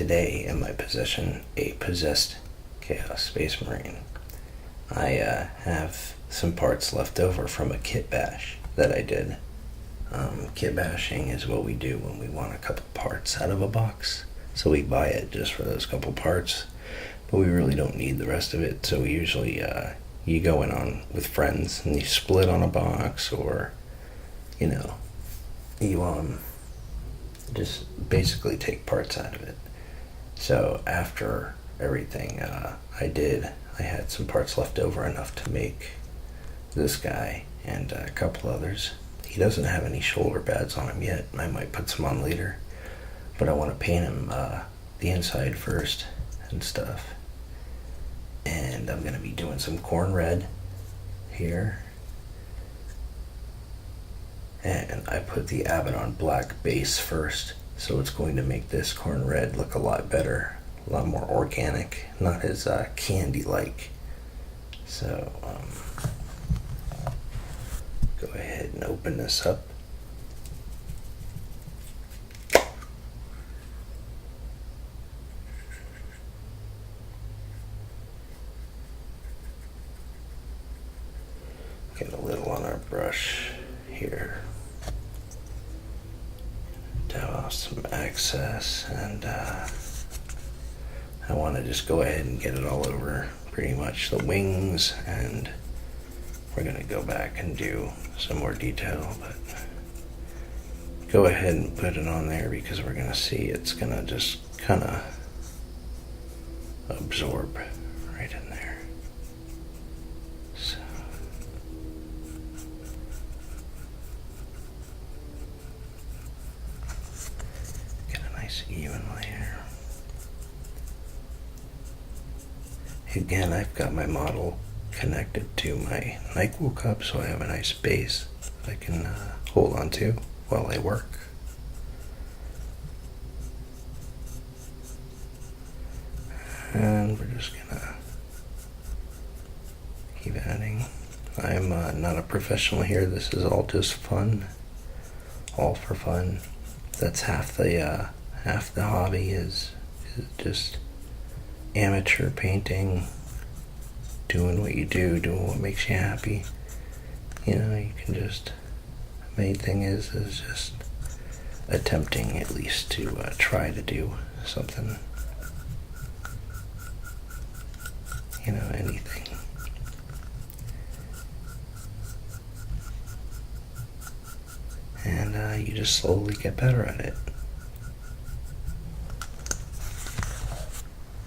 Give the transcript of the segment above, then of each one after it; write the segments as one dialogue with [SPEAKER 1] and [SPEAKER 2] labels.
[SPEAKER 1] today in my possession a possessed Chaos Space Marine. I have some parts left over from a kit bash that I did. Kit bashing is what we do when we want a couple parts out of a box. So we buy it just for those couple parts, but we really don't need the rest of it. So we usually, you go in on with friends and you split on a box, or, you just basically take parts out of it. So after everything I had some parts left over, enough to make this guy and a couple others. He doesn't have any shoulder pads on him yet. I might put some on later, but I want to paint him the inside first and stuff. And I'm going to be doing some corn red here. And I put the Abaddon black base first, so it's going to make this corn red look a lot better, a lot more organic, not as candy-like. So, go ahead and open this up. Get a little on our brush here. Douse some excess, and I want to just go ahead and get it all over pretty much the wings, and we're going to go back and do some more detail, but go ahead and put it on there because we're going to see it's going to just kind of absorb right in there. So get a nice even layer. Again, I've got my model connected to my NyQuil cup, so I have a nice base I can hold on to while I work. And we're just gonna keep adding. I'm not a professional here. This is all just fun, all for fun. That's half the hobby is just amateur painting, doing what you do, doing what makes you happy. You can just, the main thing is just attempting at least to try to do something, anything. And you just slowly get better at it.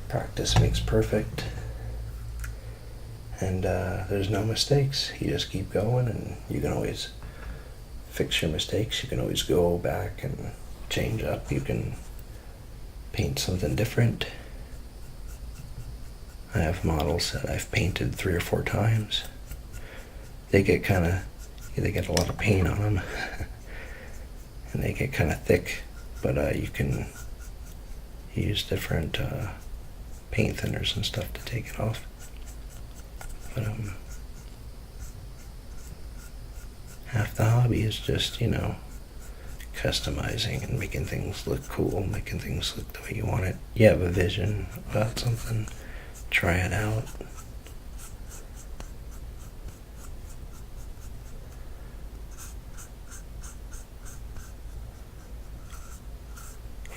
[SPEAKER 1] Practice makes perfect. And there's no mistakes. You just keep going, and you can always fix your mistakes. You can always go back and change up. You can paint something different. I have models that I've painted 3 or 4 times. They get a lot of paint on them, and they get kind of thick, but you can use different paint thinners and stuff to take it off. But half the hobby is just, customizing and making things look cool, making things look the way you want it. You have a vision about something, try it out.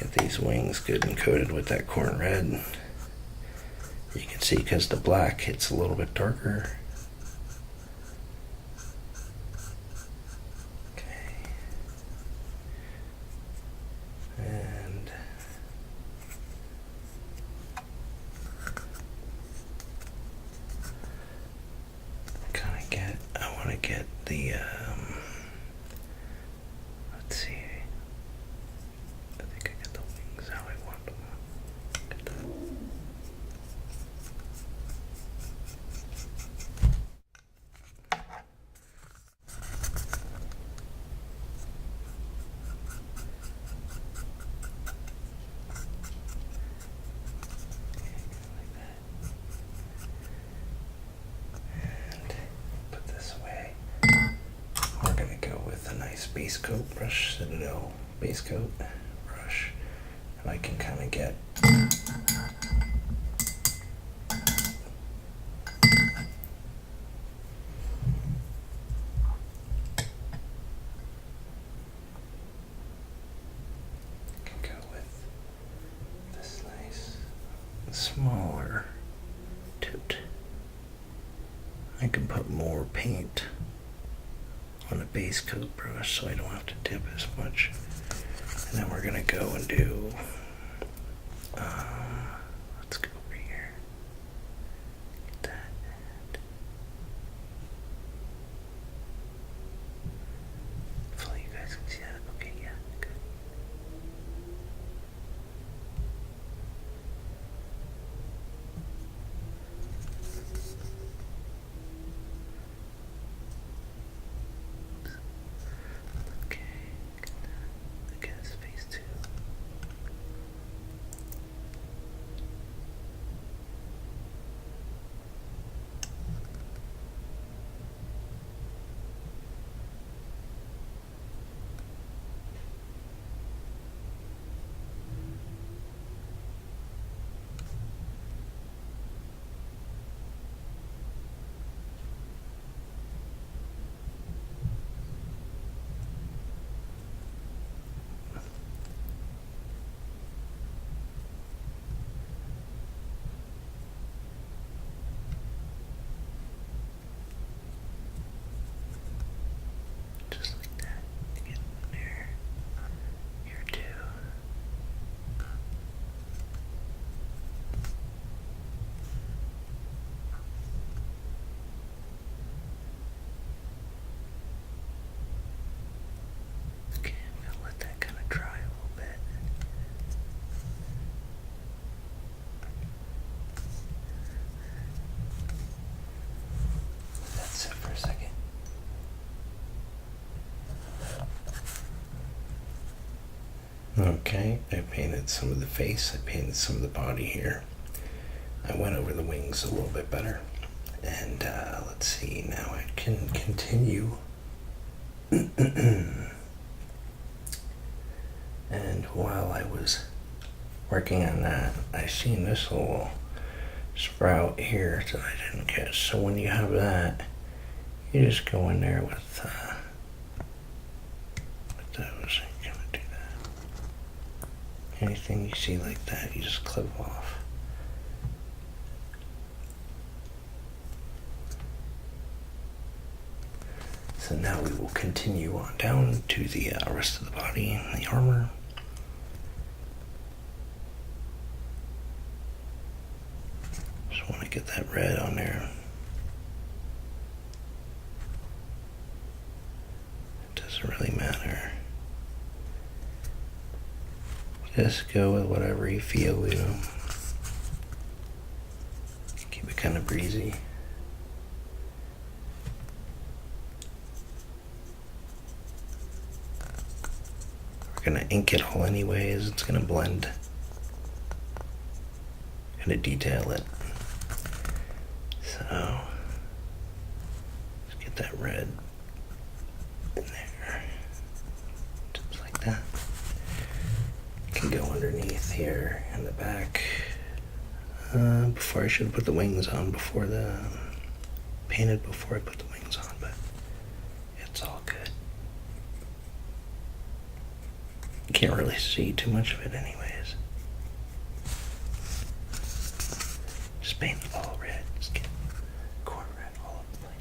[SPEAKER 1] Get these wings good and coated with that corn red. You can see because the black hits a little bit darker. Okay. And I want to get the, let's see. I think I got the wings how I want them. Get that. Base coat brush, Citadel base coat brush. I can kind of get go with this nice smaller toot. I can put more paint on the base coat brush so I don't have to dip as much. And then we're gonna go and do, let's go over here. Get that. Hopefully you guys can see that. Okay, yeah, good. Okay, look at his face too. Just like that. Get one there. Here too. Okay, I'm gonna let that kind of dry a little bit. That's it for a second. Okay, I painted some of the face, I painted some of the body here. I went over the wings a little bit better. And let's see, now I can continue. And while I was working on that, I seen this little sprout here that I didn't catch. So when you have that, you just go in there with those. You're gonna do that. Anything you see like that, you just clip off. So now we will continue on down to the rest of the body and the armor. Just want to get that red on there. It doesn't really matter. Just go with whatever you feel, you know. Keep it kind of breezy. We're gonna ink it all anyways. It's gonna blend. Gonna detail it. So let's get that red in there. Just like that. Can go underneath here in the back. Before I should have put the wings on before the painted before I put the wings on, but it's all good. You can't really see too much of it anyways. Just paint it all red. Just get corn red all over the place.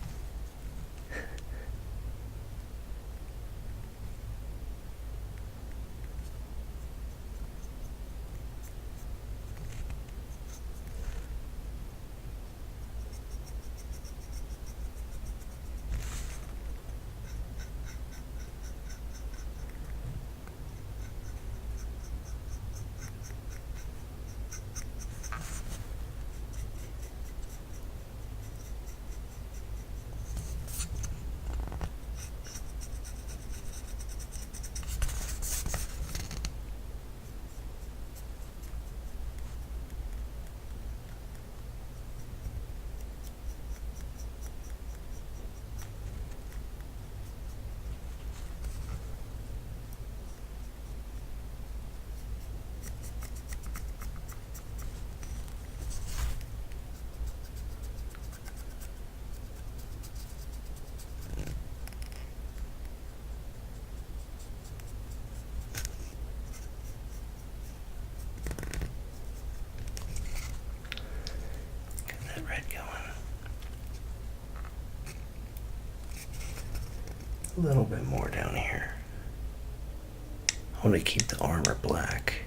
[SPEAKER 1] a little bit more down here. I want to keep the armor black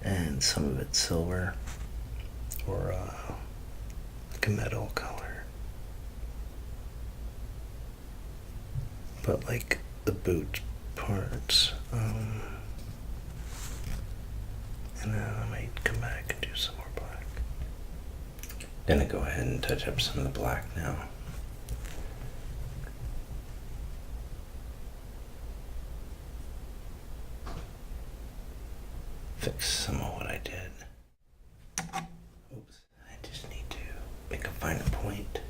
[SPEAKER 1] and some of it silver or like a metal color. But like the boot parts, and then I might come back and do some more black. Gonna go ahead and touch up some of the black now. Fix some of what I did. Oops, I just need to make a finer point.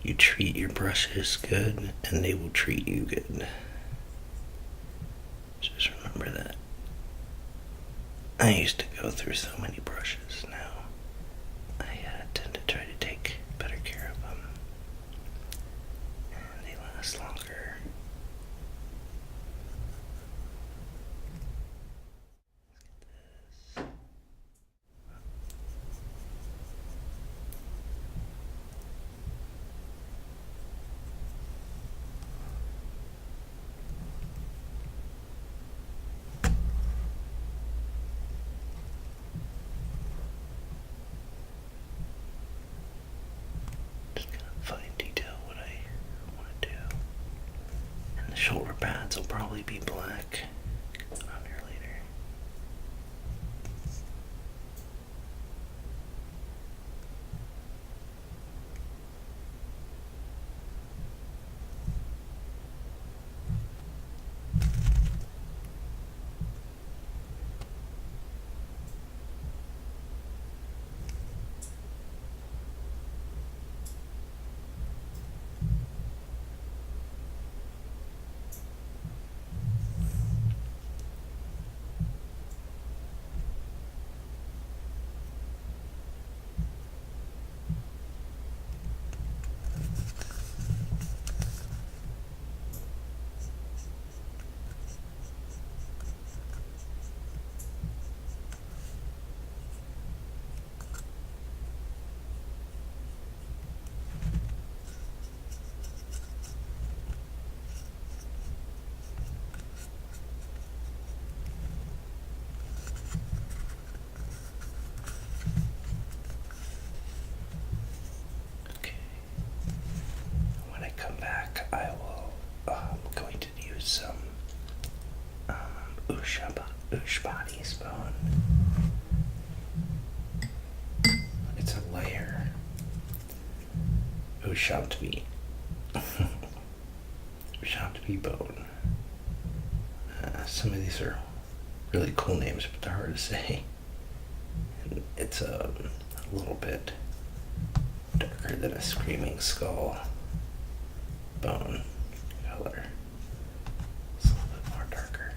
[SPEAKER 1] You treat your brushes good, and they will treat you good. Just remember that. I used to go through so many brushes. Now I tend to try to take better care of them, and they last longer. Fine detail what I want to do. And the shoulder pads will probably be black. Put on here later. Come back, I will, going to use some Ushbodi's bone. It's a layer. Ushabti. Ushabti bone. Some of these are really cool names, but they're hard to say. And it's a little bit darker than a screaming skull bone color. It's a little bit more darker.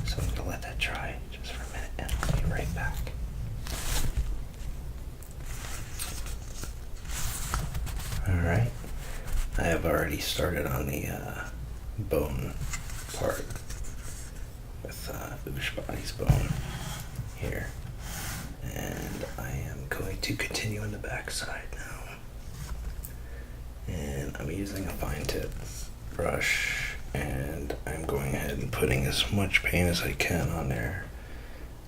[SPEAKER 1] So I'm gonna let that dry just for a minute and I'll be right back. Alright, I have already started on the bone part with Ushbodi's bone here. And I am going to continue on the back side now. And I'm using a fine tip brush, and I'm going ahead and putting as much paint as I can on there,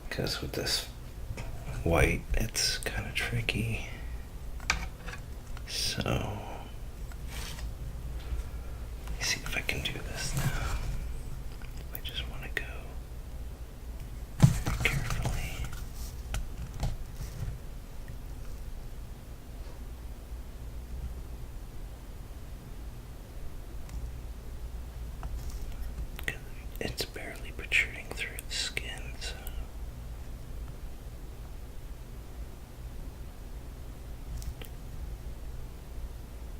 [SPEAKER 1] because with this white it's kind of tricky. So let me see if I can do this now. I just want to go very carefully. It's barely protruding through the skin, so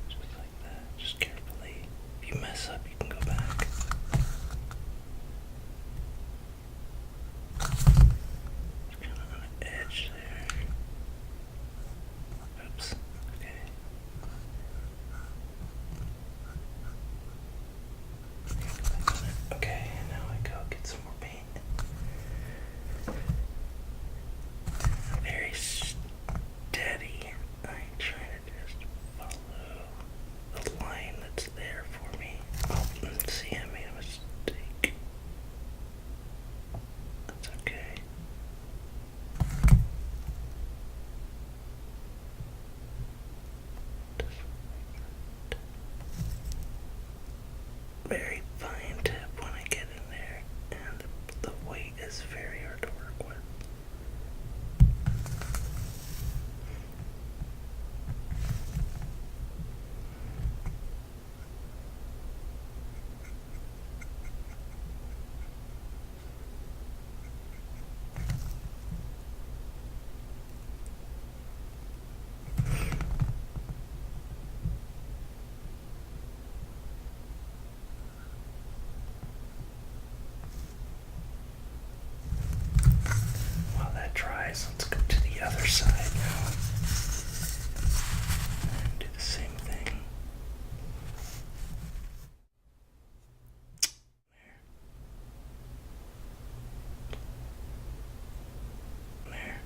[SPEAKER 1] just like that, just carefully. If you mess up, you can go very fine tip when I get in there, and the weight is very hard to work with. While that dries, let's go to the other side now and do the same thing. There.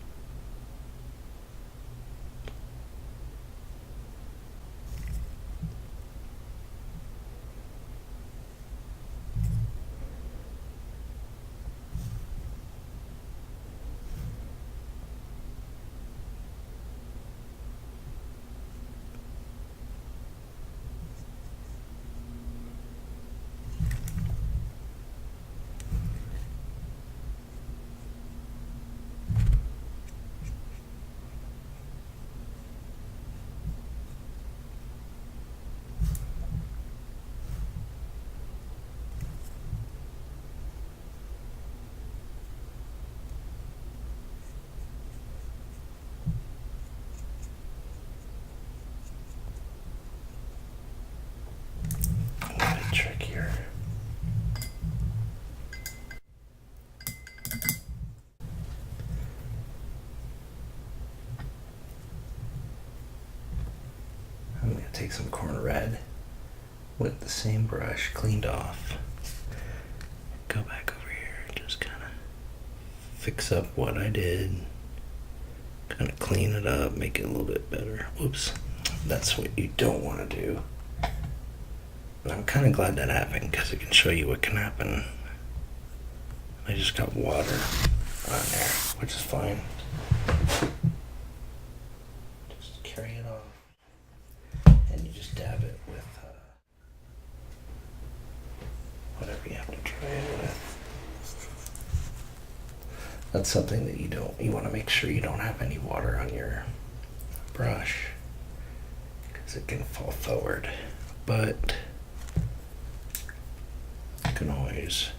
[SPEAKER 1] A bit trickier. I'm going to take some corn red with the same brush cleaned off. Go back over here and just kind of fix up what I did. Kind of clean it up, make it a little bit better. Whoops. That's what you don't want to do. But I'm kind of glad that happened because it can show you what can happen. I just got water on there, which is fine. Just carry it off. And you just dab it with whatever you have to dry it with. That's something that you want to make sure you don't have any water on your brush because it can fall forward. But you can always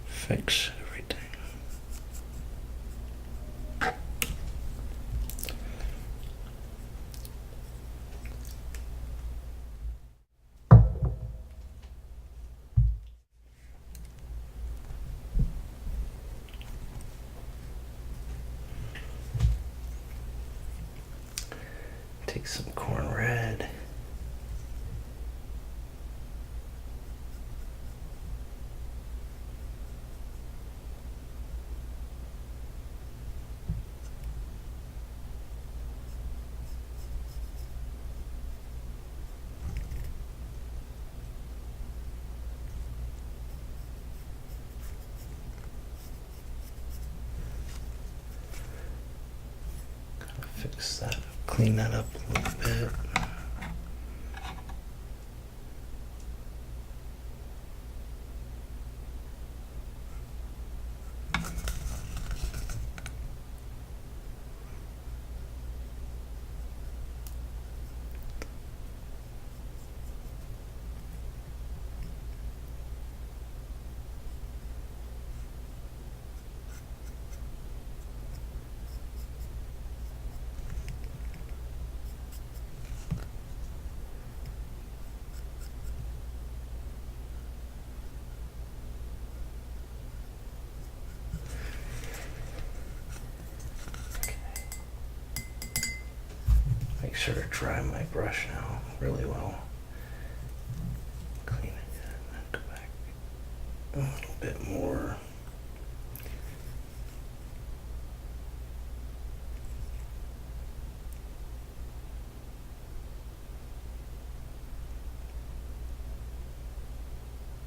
[SPEAKER 1] fix everything. Take some corn red. Fix that, clean that up a little bit. Make sure to dry my brush now really well. Clean it and go back a little bit more.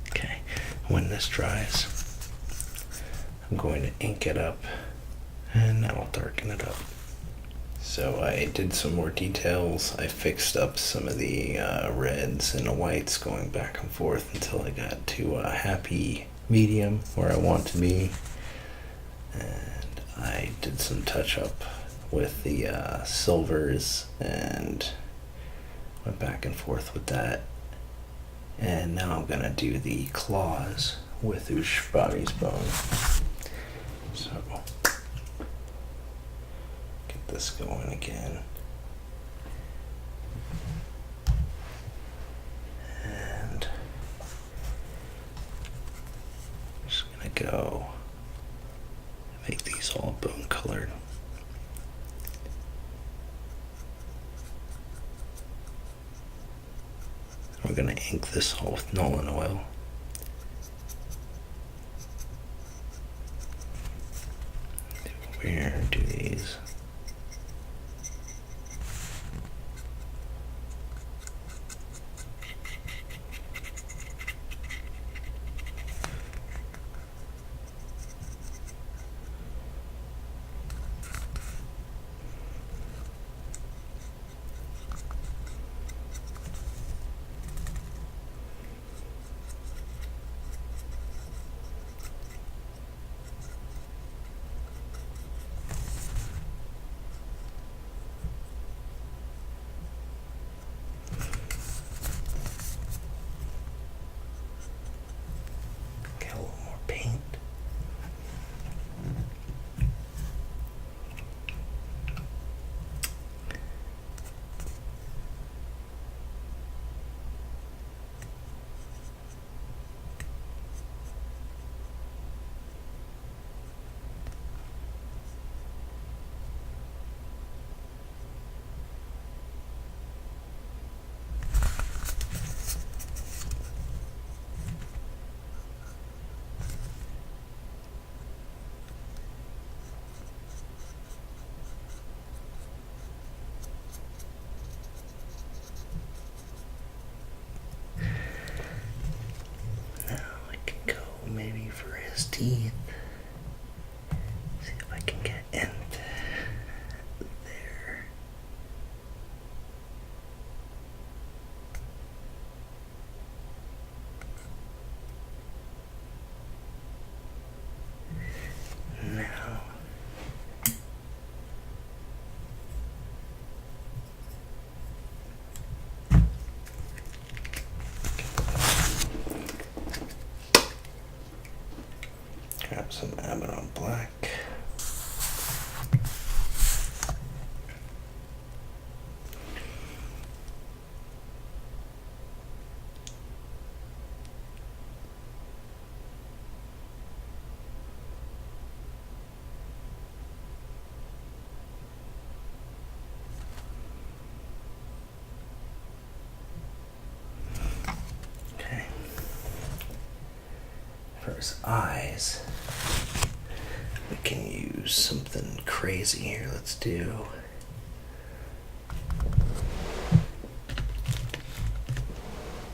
[SPEAKER 1] Okay, when this dries, I'm going to ink it up and that'll darken it up. So I did some more details. I fixed up some of the reds and the whites going back and forth until I got to a happy medium where I want to be. And I did some touch up with the silvers and went back and forth with that. And now I'm gonna do the claws with Ush Bobby's bone. So get this going again. And I'm just gonna go make these all bone colored. We're going to ink this all with Nolan oil. Where do these? Maybe for his teeth. See if I can get in there. Now grab some Abaddon Black. Okay. For his eyes, we can use something crazy here. Let's do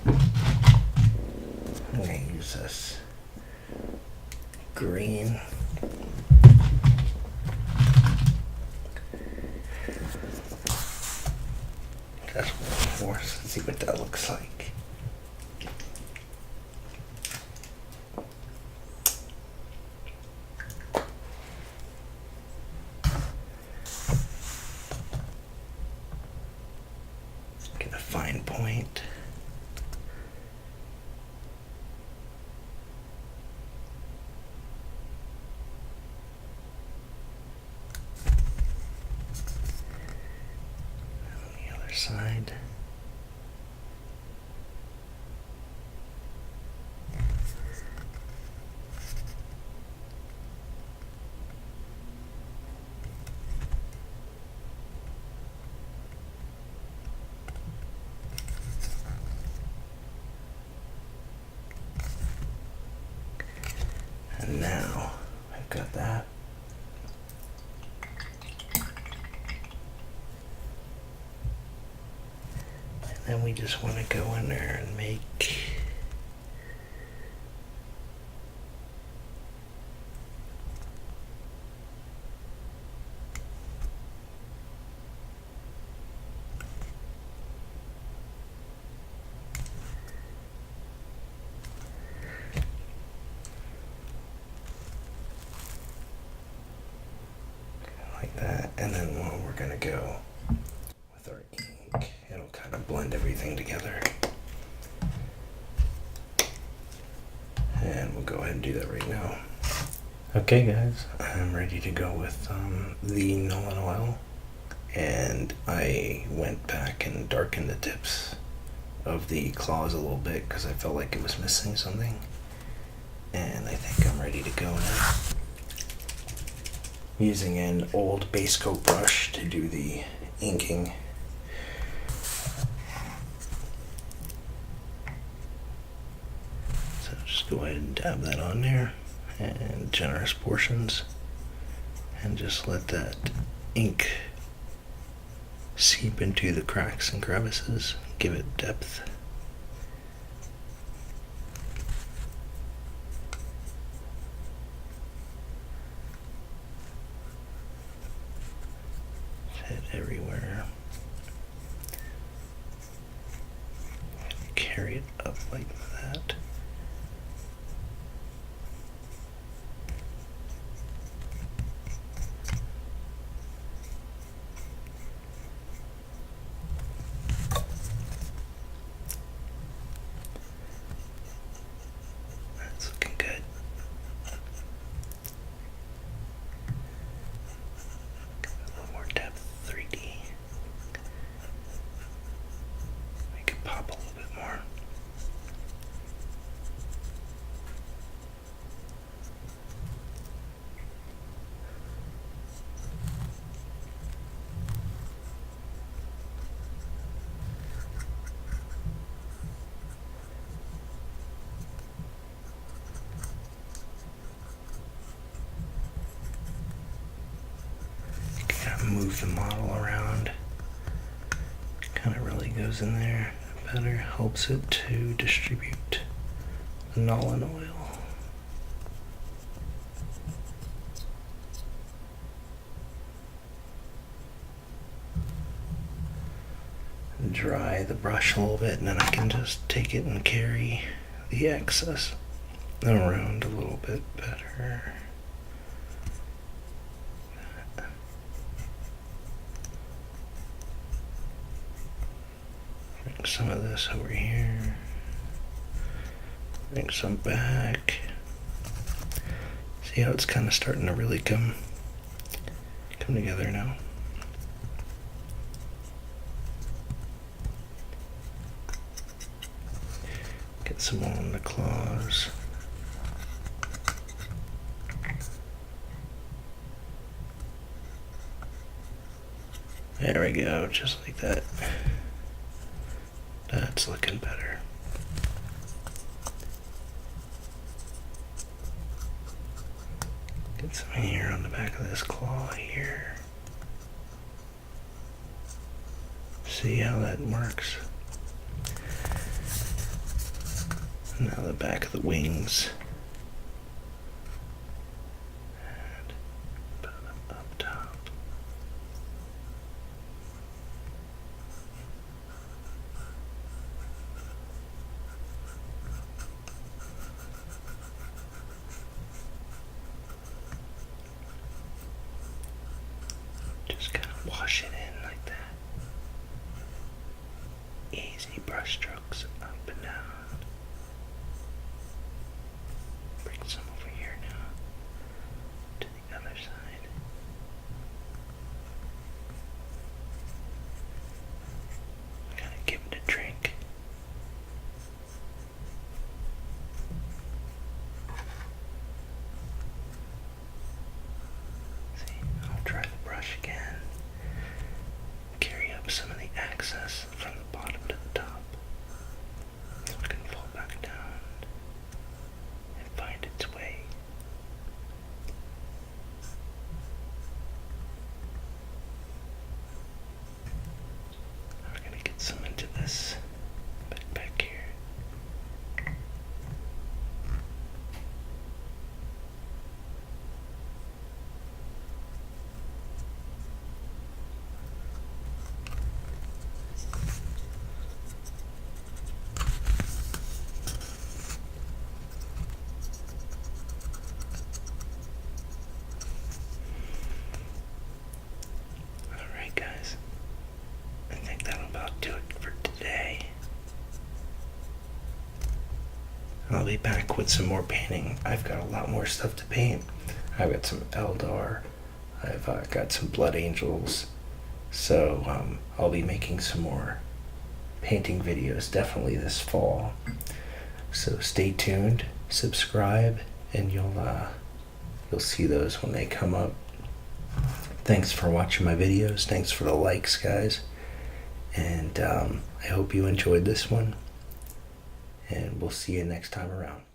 [SPEAKER 1] I'm gonna use this green. That's one more. Let's see what that looks like. Get a fine point. On the other side. And now I've got that. And then we just want to go in there and make go with our ink. It'll kind of blend everything together. And we'll go ahead and do that right now. Okay guys, I'm ready to go with the Nuln Oil. And I went back and darkened the tips of the claws a little bit because I felt like it was missing something. And I think I'm ready to go now. Using an old base coat brush to do the inking. So just go ahead and dab that on there, and generous portions, and just let that ink seep into the cracks and crevices, give it depth. Hit everywhere. Carry it up like that. That's looking good. A little more depth, 3D. Make it pop a little bit more. Kind of move the model around. Kind of really goes in there better, helps it to distribute the Nuln Oil. Dry the brush a little bit, and then I can just take it and carry the excess around a little bit better. Bring some of this over here. Bring some back. See how it's kind of starting to really come together now. Get some more on the claws. There we go, just like that. That's looking better. Get some hair on the back of this claw here. See how that works? Now the back of the wings. And put them up top. Just kind of wash it in like that. Easy brush strokes up and down. Bring some over here now to the other side. Kind of give it a drink. See, I'll try the brush again. Carry up some of the excess from the bottom to the top, so it can fall back down and find its way. We're going to get some into this back here. I'll be back with some more painting. I've got a lot more stuff to paint. I've got some Eldar. I've got some Blood Angels. So I'll be making some more painting videos definitely this fall. So stay tuned, subscribe, and you'll see those when they come up. Thanks for watching my videos. Thanks for the likes, guys. And I hope you enjoyed this one. And we'll see you next time around.